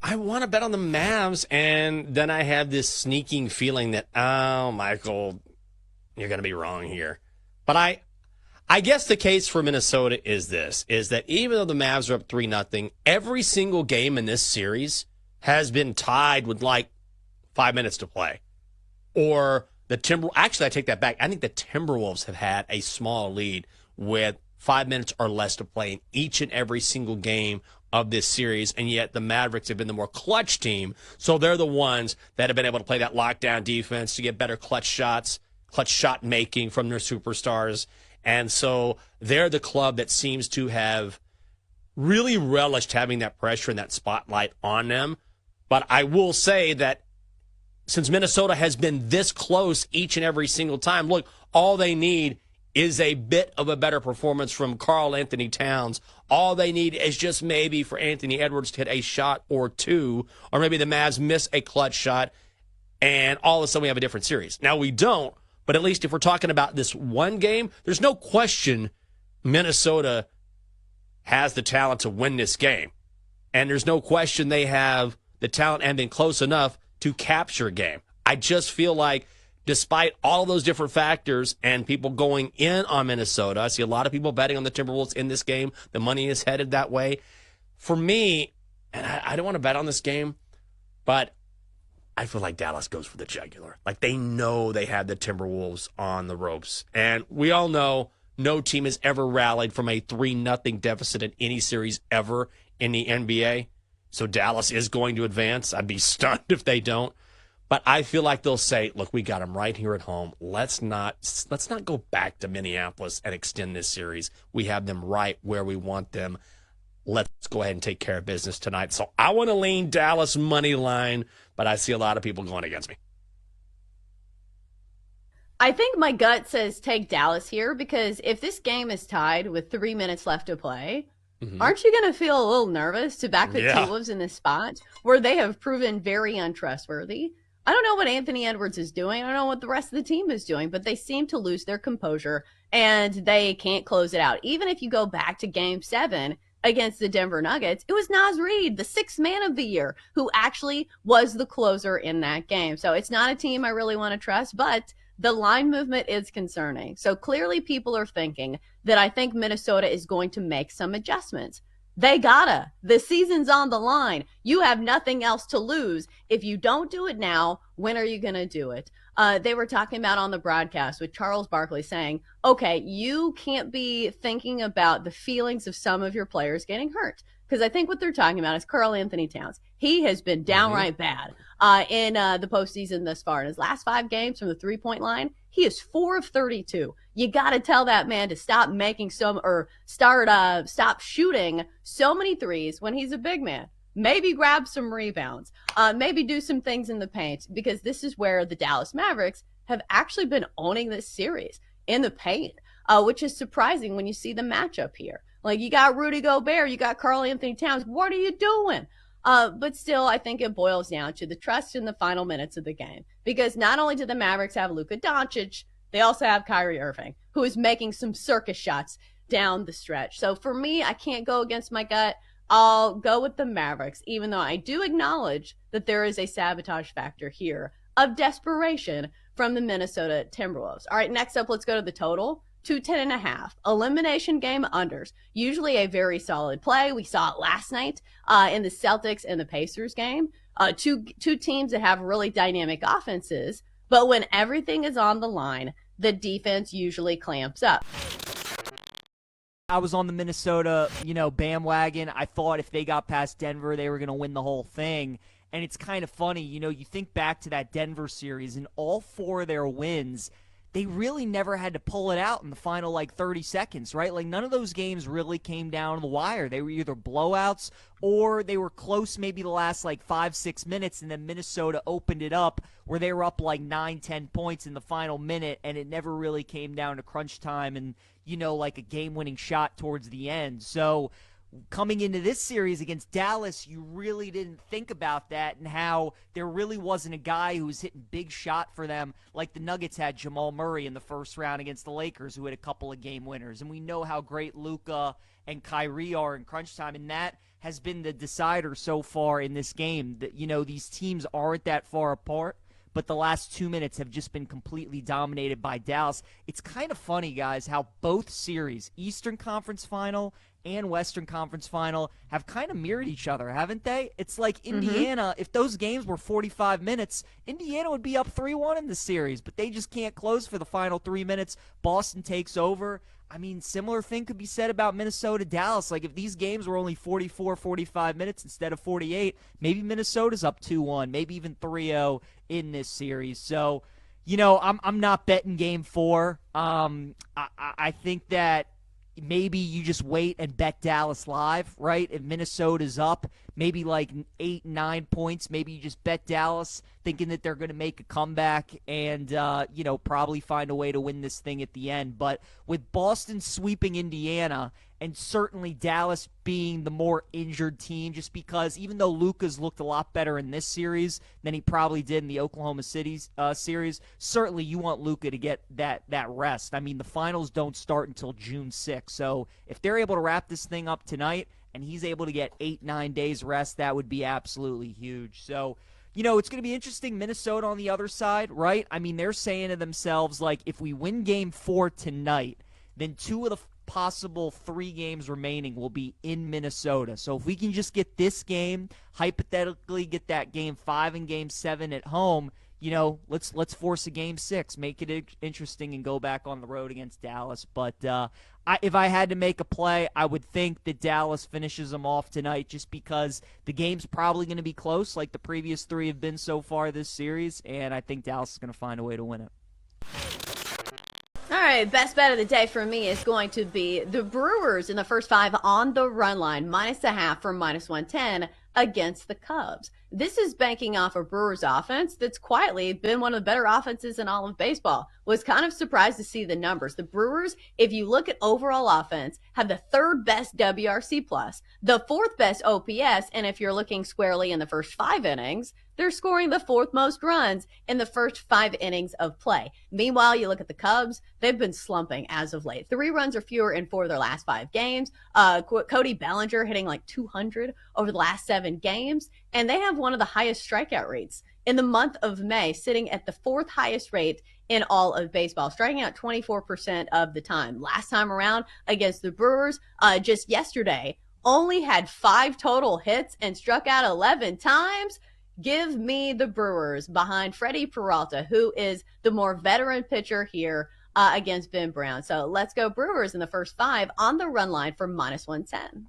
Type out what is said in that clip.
I want to bet on the Mavs, and then I have this sneaking feeling that, oh, Michael, you're going to be wrong here. But I guess the case for Minnesota is this, is that even though the Mavs are up 3-0, every single game in this series has been tied with like 5 minutes to play. Or actually, I take that back. I think the Timberwolves have had a small lead with 5 minutes or less to play in each and every single game of this series, and yet the Mavericks have been the more clutch team, so they're the ones that have been able to play that lockdown defense to get better clutch shots, clutch shot making from their superstars, and so they're the club that seems to have really relished having that pressure and that spotlight on them. But I will say that since Minnesota has been this close each and every single time, look, all they need is a bit of a better performance from Karl Anthony Towns. All they need is just maybe for Anthony Edwards to hit a shot or two, or maybe the Mavs miss a clutch shot, and all of a sudden we have a different series. Now we don't, but at least if we're talking about this one game, there's no question Minnesota has the talent to win this game. And there's no question they have the talent and been close enough to capture a game. I just feel like despite all those different factors and people going in on Minnesota, I see a lot of people betting on the Timberwolves in this game. The money is headed that way. For me, and I don't want to bet on this game, but I feel like Dallas goes for the jugular. Like they know they have the Timberwolves on the ropes. And we all know no team has ever rallied from a 3-0 deficit in any series ever in the NBA. So Dallas is going to advance. I'd be stunned if they don't. But I feel like they'll say, look, we got them right here at home. Let's not go back to Minneapolis and extend this series. We have them right where we want them. Let's go ahead and take care of business tonight. So I want to lean Dallas money line, but I see a lot of people going against me. I think my gut says take Dallas here because if this game is tied with 3 minutes left to play, aren't you going to feel a little nervous to back the T-Wolves in this spot where they have proven very untrustworthy? I don't know what Anthony Edwards is doing. I don't know what the rest of the team is doing, but they seem to lose their composure and they can't close it out. Even if you go back to Game 7 against the Denver Nuggets, it was Naz Reid, the sixth man of the year, who actually was the closer in that game. So it's not a team I really want to trust, but the line movement is concerning. So clearly people are thinking that I think Minnesota is going to make some adjustments. They gotta. The season's on the line. You have nothing else to lose. If you don't do it now, when are you going to do it? They were talking about on the broadcast with Charles Barkley saying, okay, you can't be thinking about the feelings of some of your players getting hurt. Because I think what they're talking about is Karl Anthony Towns. He has been downright bad in the postseason thus far. In his last 5 games from the three-point line, he is 4 of 32. You got to tell that man to stop making stop shooting so many threes when he's a big man. Maybe grab some rebounds. Maybe do some things in the paint because this is where the Dallas Mavericks have actually been owning this series in the paint, which is surprising when you see the matchup here. Like you got Rudy Gobert, you got Karl Anthony Towns. What are you doing? But still, I think it boils down to the trust in the final minutes of the game. Because not only do the Mavericks have Luka Doncic, they also have Kyrie Irving, who is making some circus shots down the stretch. So for me, I can't go against my gut. I'll go with the Mavericks, even though I do acknowledge that there is a sabotage factor here of desperation from the Minnesota Timberwolves. All right, next up, let's go to the total. 210.5. Elimination game unders. Usually a very solid play. We saw it last night in the Celtics and the Pacers game. Two teams that have really dynamic offenses, but when everything is on the line, the defense usually clamps up. I was on the Minnesota, bandwagon. I thought if they got past Denver, they were going to win the whole thing. And it's kind of funny, you think back to that Denver series and all 4 of their wins, they really never had to pull it out in the final 30 seconds, right? Like none of those games really came down to the wire. They were either blowouts or they were close maybe the last 5-6 minutes, and then Minnesota opened it up where they were up 9-10 points in the final minute, and it never really came down to crunch time and, a game-winning shot towards the end. So coming into this series against Dallas, you really didn't think about that and how there really wasn't a guy who was hitting big shot for them like the Nuggets had Jamal Murray in the first round against the Lakers, who had a couple of game winners. And we know how great Luka and Kyrie are in crunch time, and that has been the decider so far in this game. That, you know, these teams aren't that far apart, but the last 2 minutes have just been completely dominated by Dallas. It's kind of funny, guys, how both series, Eastern Conference Final and Western Conference Final, have kind of mirrored each other, haven't they? It's like Indiana, if those games were 45 minutes, Indiana would be up 3-1 in the series, but they just can't close for the final 3 minutes. Boston takes over. I mean, similar thing could be said about Minnesota-Dallas. Like, if these games were only 44, 45 minutes instead of 48, maybe Minnesota's up 2-1, maybe even 3-0 in this series. So, you know, I'm not betting Game 4. I think that maybe you just wait and bet Dallas live, right? If Minnesota's up, maybe like 8, 9 points, maybe you just bet Dallas, thinking that they're going to make a comeback and, you know, probably find a way to win this thing at the end. But with Boston sweeping Indiana and certainly Dallas being the more injured team, just because even though Luka's looked a lot better in this series than he probably did in the Oklahoma City series, certainly you want Luka to get that rest. I mean, the finals don't start until June 6th. So if they're able to wrap this thing up tonight and he's able to get 8, 9 days rest, that would be absolutely huge. So, you know, it's going to be interesting. Minnesota on the other side, right? I mean, they're saying to themselves, like, if we win Game 4 tonight, then 2 of the possible 3 games remaining will be in Minnesota. So if we can just get this game, hypothetically get that Game 5 and Game 7 at home, you know, let's force a Game 6, make it interesting, and go back on the road against Dallas. But if I had to make a play, I would think that Dallas finishes them off tonight, just because the game's probably going to be close, like the previous 3 have been so far this series, and I think Dallas is going to find a way to win it. All right, best bet of the day for me is going to be the Brewers in the first 5 on the run line, -0.5 from -110 against the Cubs. This is banking off a Brewers offense that's quietly been one of the better offenses in all of baseball. Was kind of surprised to see the numbers. The Brewers, if you look at overall offense, have the 3rd best WRC+, the 4th best OPS, and if you're looking squarely in the first 5 innings, they're scoring the 4th most runs in the first 5 innings of play. Meanwhile, you look at the Cubs, they've been slumping as of late. 3 runs or fewer in 4 of their last 5 games. Cody Bellinger hitting like 200 over the last 7 games, and they have one of the highest strikeout rates in the month of May, sitting at the 4th highest rate in all of baseball, striking out 24% of the time. Last time around against the Brewers, just yesterday, only had 5 total hits and struck out 11 times. Give me the Brewers behind Freddie Peralta, who is the more veteran pitcher here against Ben Brown. So let's go Brewers in the first 5 on the run line for -110.